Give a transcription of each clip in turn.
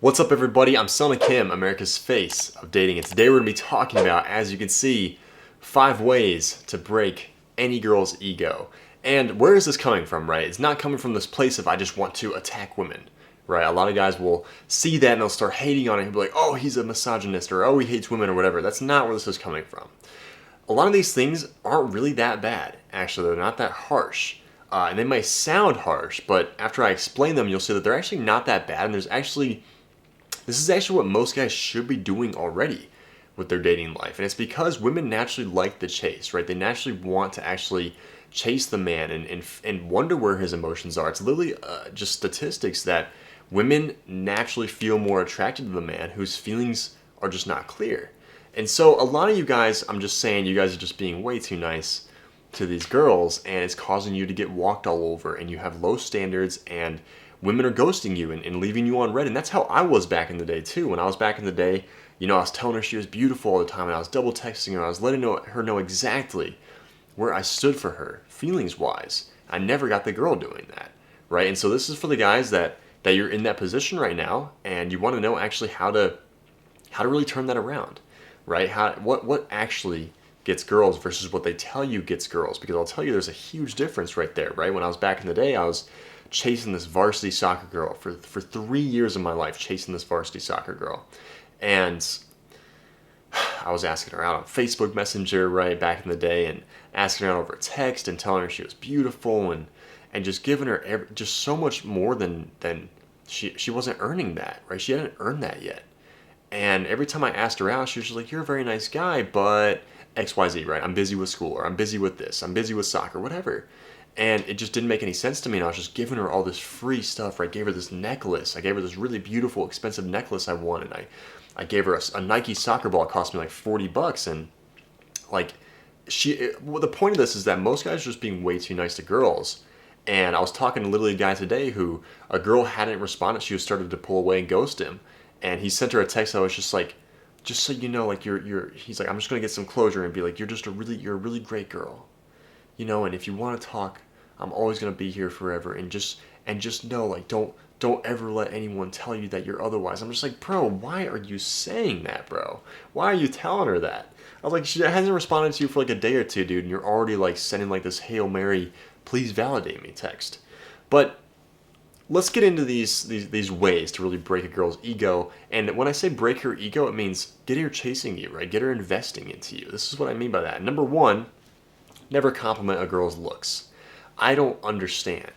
What's up, everybody? I'm Selna, America's face of dating, and today we're going to be talking about, as you can see, 5 ways to break any girl's ego. And where is this coming from, right? It's not coming from this place of I just want to attack women, right? A lot of guys will see that and they'll start hating on it and be like, oh, he's a misogynist, or oh, he hates women, or whatever. That's not where this is coming from. A lot of these things aren't really that bad. Actually, they're not that harsh. And they might sound harsh, but after I explain them, you'll see that they're actually not that bad, and this is actually what most guys should be doing already with their dating life. And it's because women naturally like the chase, right? They naturally want to actually chase the man and wonder where his emotions are. It's literally just statistics that women naturally feel more attracted to the man whose feelings are just not clear. And so a lot of you guys, I'm just saying, you guys are just being way too nice to these girls, and it's causing you to get walked all over, and you have low standards, and women are ghosting you and leaving you on red. And that's how I was back in the day too. When I was back in the day, I was telling her she was beautiful all the time, and I was double texting her. I was letting her know exactly where I stood for her, feelings wise. I never got the girl doing that, right? And so this is for the guys that you're in that position right now, and you want to know actually how to really turn that around, right? What actually gets girls versus what they tell you gets girls, because I'll tell you there's a huge difference right there, right? When I was back in the day, I was chasing this varsity soccer girl for 3 years of my life, chasing this varsity soccer girl. And I was asking her out on Facebook Messenger, right, back in the day, and asking her out over text and telling her she was beautiful and just giving her just so much more than she wasn't earning that, right? She hadn't earned that yet. And every time I asked her out, she was just like, you're a very nice guy, but XYZ, right? I'm busy with school, or I'm busy with this, I'm busy with soccer, whatever. And it just didn't make any sense to me, and I was just giving her all this free stuff, right? I gave her this necklace. I gave her this really beautiful, expensive necklace I wanted. I gave her a Nike soccer ball. It cost me like $40, and like the point of this is that most guys are just being way too nice to girls. And I was talking to literally a guy today who a girl hadn't responded. She was started to pull away and ghost him, and he sent her a text that was just like, just so you know, like he's like, I'm just gonna get some closure and be like, you're a really great girl. And if you want to talk, I'm always gonna be here forever. And just know, like, don't ever let anyone tell you that you're otherwise. I'm just like, bro, why are you saying that, bro? Why are you telling her that? I was like, she hasn't responded to you for like a day or two, dude, and you're already like sending like this Hail Mary, please validate me text. But let's get into these ways to really break a girl's ego. And when I say break her ego, it means get her chasing you, right? Get her investing into you. This is what I mean by that. Number one, never compliment a girl's looks. I don't understand.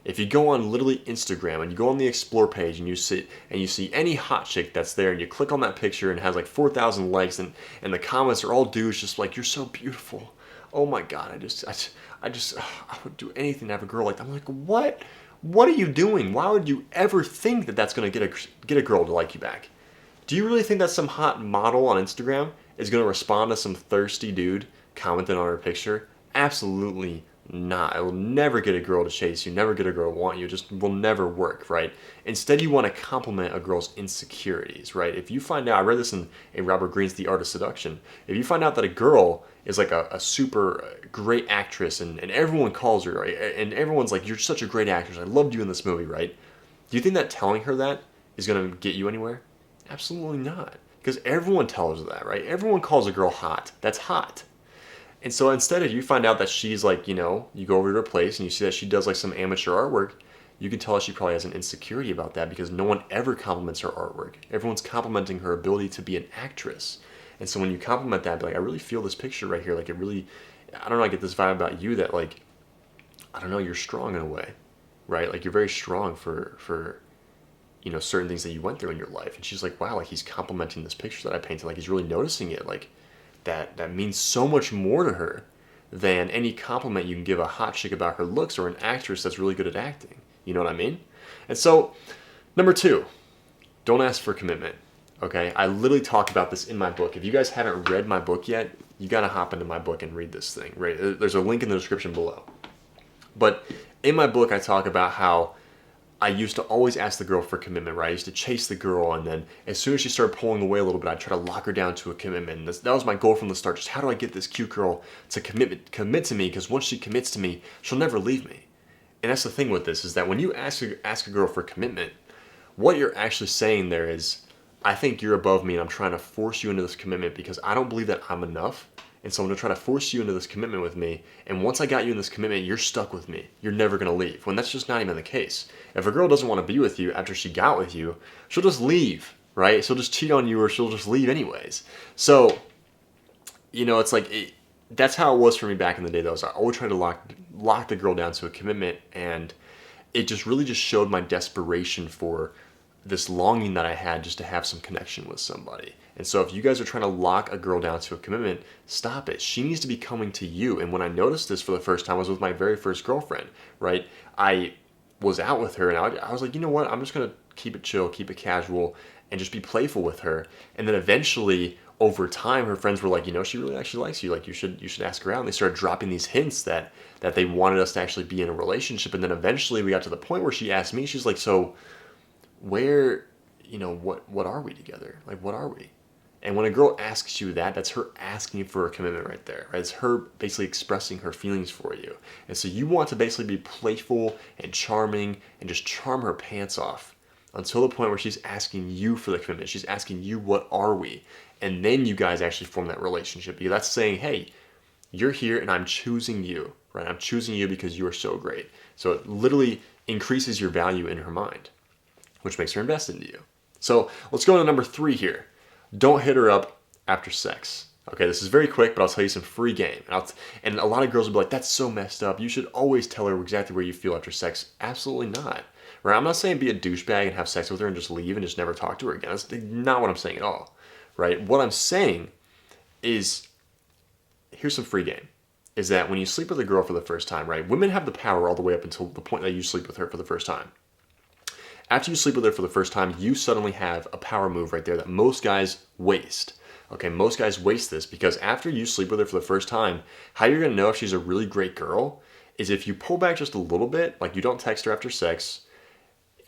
If you go on literally Instagram and you go on the explore page and you see any hot chick that's there and you click on that picture and it has like 4,000 likes and the comments are all dudes just like, you're so beautiful. Oh my god, I would do anything to have a girl like that. I'm like, what? What are you doing? Why would you ever think that that's gonna get a girl to like you back? Do you really think that some hot model on Instagram is gonna respond to some thirsty dude commenting on her picture? Absolutely not. It will never get a girl to chase you, never get a girl to want you. It just will never work, right? Instead, you want to compliment a girl's insecurities, right? If you find out, I read this in Robert Greene's The Art of Seduction. If you find out that a girl is like a super great actress and everyone calls her, right? And everyone's like, you're such a great actress, I loved you in this movie, right? Do you think that telling her that is going to get you anywhere? Absolutely not. Because everyone tells her that, right? Everyone calls a girl hot. That's hot. And so instead, if you find out that she's like, you go over to her place and you see that she does like some amateur artwork, you can tell she probably has an insecurity about that because no one ever compliments her artwork. Everyone's complimenting her ability to be an actress. And so when you compliment that, be like, I really feel this picture right here. Like it really, I don't know, I get this vibe about you that like, I don't know, you're strong in a way, right? Like you're very strong for certain things that you went through in your life. And she's like, wow, like he's complimenting this picture that I painted. Like he's really noticing it. Like, that means so much more to her than any compliment you can give a hot chick about her looks or an actress that's really good at acting. You know what I mean? And so, number two, don't ask for commitment. Okay? I literally talk about this in my book. If you guys haven't read my book yet, you gotta hop into my book and read this thing, right? There's a link in the description below. But in my book, I talk about how I used to always ask the girl for commitment, right? I used to chase the girl, and then as soon as she started pulling away a little bit, I'd try to lock her down to a commitment. And that was my goal from the start. Just how do I get this cute girl to commit to me? Because once she commits to me, she'll never leave me. And that's the thing with this, is that when you ask a girl for commitment, what you're actually saying there is, I think you're above me and I'm trying to force you into this commitment because I don't believe that I'm enough. And so I'm going to try to force you into this commitment with me. And once I got you in this commitment, you're stuck with me. You're never going to leave. When that's just not even the case. If a girl doesn't want to be with you after she got with you, she'll just leave, right? She'll just cheat on you or she'll just leave anyways. So, it's like, that's how it was for me back in the day, though. I always tried to lock the girl down to a commitment, and it just really just showed my desperation for this longing that I had just to have some connection with somebody. And so if you guys are trying to lock a girl down to a commitment, stop it. She needs to be coming to you. And when I noticed this for the first time, I was with my very first girlfriend, right? I was out with her and I was like, you know what? I'm just going to keep it chill, keep it casual, and just be playful with her. And then eventually, over time, her friends were like, she really actually likes you. Like, you should ask her out. And they started dropping these hints that they wanted us to actually be in a relationship. And then eventually we got to the point where she asked me, she's like, so where, what are we together? Like, what are we? And when a girl asks you that, that's her asking for a commitment right there. Right? It's her basically expressing her feelings for you. And so you want to basically be playful and charming and just charm her pants off until the point where she's asking you for the commitment. She's asking you, what are we? And then you guys actually form that relationship. Because that's saying, hey, you're here and I'm choosing you, right? I'm choosing you because you are so great. So it literally increases your value in her mind, which makes her invest into you. So let's go to number 3 here. Don't hit her up after sex. Okay, this is very quick, but I'll tell you some free game. And a lot of girls will be like, that's so messed up. You should always tell her exactly where you feel after sex. Absolutely not. Right? I'm not saying be a douchebag and have sex with her and just leave and just never talk to her again. That's not what I'm saying at all. Right? What I'm saying is, here's some free game. Is that when you sleep with a girl for the first time, right? Women have the power all the way up until the point that you sleep with her for the first time. After you sleep with her for the first time, you suddenly have a power move right there that most guys waste. Okay, most guys waste this because after you sleep with her for the first time, how you're gonna know if she's a really great girl is if you pull back just a little bit, like you don't text her after sex.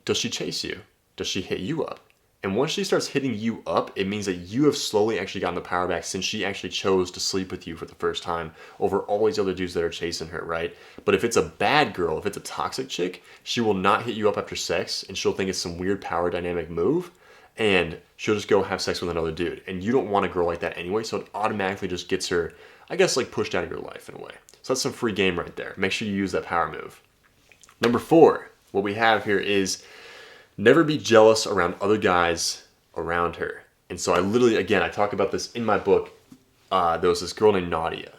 Does she chase you? Does she hit you up? And once she starts hitting you up, it means that you have slowly actually gotten the power back since she actually chose to sleep with you for the first time over all these other dudes that are chasing her, right? But if it's a bad girl, if it's a toxic chick, she will not hit you up after sex and she'll think it's some weird power dynamic move and she'll just go have sex with another dude. And you don't want a girl like that anyway, so it automatically just gets her, I guess, like pushed out of your life in a way. So that's some free game right there. Make sure you use that power move. Number 4, what we have here is never be jealous around other guys around her. And so I literally, again, I talk about this in my book. There was this girl named Nadia.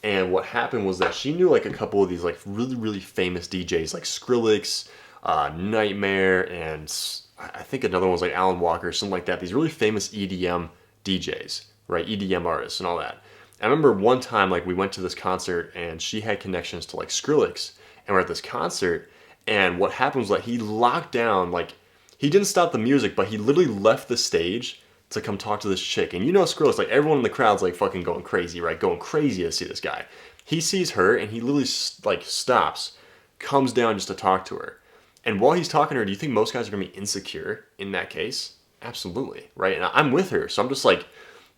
And what happened was that she knew like a couple of these like really, really famous DJs like Skrillex, Nightmare, and I think another one was like Alan Walker, something like that. These really famous EDM DJs, right? EDM artists and all that. I remember one time like we went to this concert and she had connections to like Skrillex. And we're at this concert. And what happened was that he locked down, like, he didn't stop the music, but he literally left the stage to come talk to this chick. And Skrillex, like, everyone in the crowd's, like, fucking going crazy, right? Going crazy to see this guy. He sees her, and he literally, like, stops, comes down just to talk to her. And while he's talking to her, do you think most guys are going to be insecure in that case? Absolutely, right? And I'm with her, so I'm just like,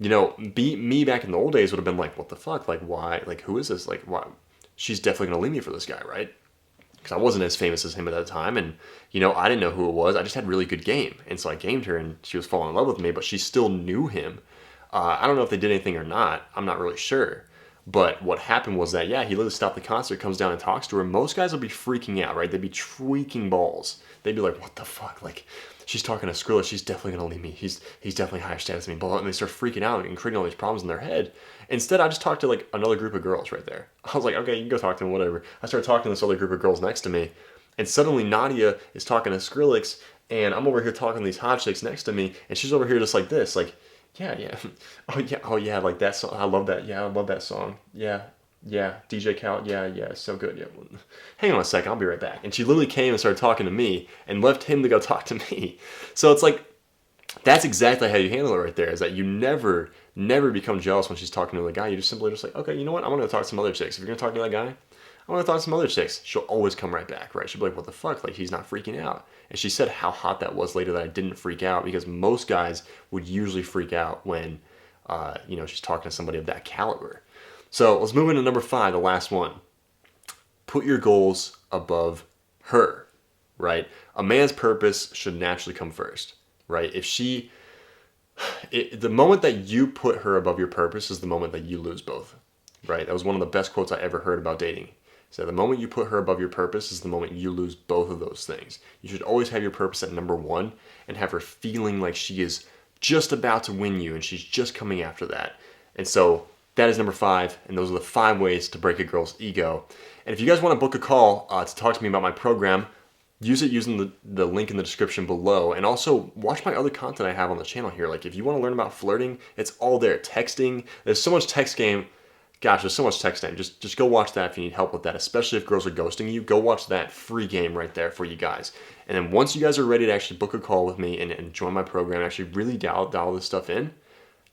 me back in the old days would have been like, what the fuck? Like, why? Like, who is this? Like, why? She's definitely going to leave me for this guy, right? Because I wasn't as famous as him at that time, and I didn't know who it was. I just had really good game, and so I gamed her, and she was falling in love with me. But she still knew him. I don't know if they did anything or not. I'm not really sure. But what happened was that he literally stopped the concert, comes down and talks to her. Most guys would be freaking out, right? They'd be tweaking balls. They'd be like, "What the fuck? Like, she's talking to Skrillex. She's definitely gonna leave me. He's definitely higher status than me." Blah, and they start freaking out and creating all these problems in their head. Instead, I just talked to like another group of girls right there. I was like, okay, you can go talk to them, whatever. I started talking to this other group of girls next to me, and suddenly Nadia is talking to Skrillex, and I'm over here talking to these hot chicks next to me, and she's over here just like this, like, yeah, oh yeah, like that song. I love that. Yeah, I love that song. Yeah, DJ Khaled. Yeah, so good. Yeah, hang on a second, I'll be right back. And she literally came and started talking to me, and left him to go talk to me. So it's like, that's exactly how you handle it right there. Is that you never become jealous when she's talking to the guy. You just simply just like, okay, you know what? I'm gonna talk to some other chicks. If you're gonna talk to that guy, I want to talk to some other chicks. She'll always come right back, right? She'll be like, what the fuck? Like, he's not freaking out. And she said how hot that was later that I didn't freak out, because most guys would usually freak out when, she's talking to somebody of that caliber. So let's move into number 5, the last one. Put your goals above her. right? A man's purpose should naturally come first, right? The moment that you put her above your purpose is the moment that you lose both, right? That was one of the best quotes I ever heard about dating. So the moment you put her above your purpose is the moment you lose both of those things. You should always have your purpose at number one and have her feeling like she is just about to win you and she's just coming after that. And so that is number 5, and those are the 5 ways to break a girl's ego. And if you guys want to book a call to talk to me about my program, use it using the link in the description below. And also watch my other content I have on the channel here. Like if you want to learn about flirting, it's all there. Texting, there's so much text game. Gosh, there's so much text game. Just go watch that if you need help with that, especially if girls are ghosting you. Go watch that free game right there for you guys. And then once you guys are ready to actually book a call with me and join my program, actually really dial this stuff in,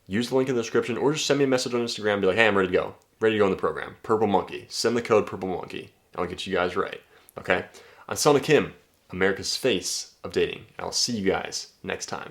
use the link in the description or just send me a message on Instagram and be like, hey, I'm ready to go. Ready to go in the program. Purple Monkey. Send the code Purple Monkey. I'll get you guys right. Okay? I'm Selna Kim, America's face of dating. I'll see you guys next time.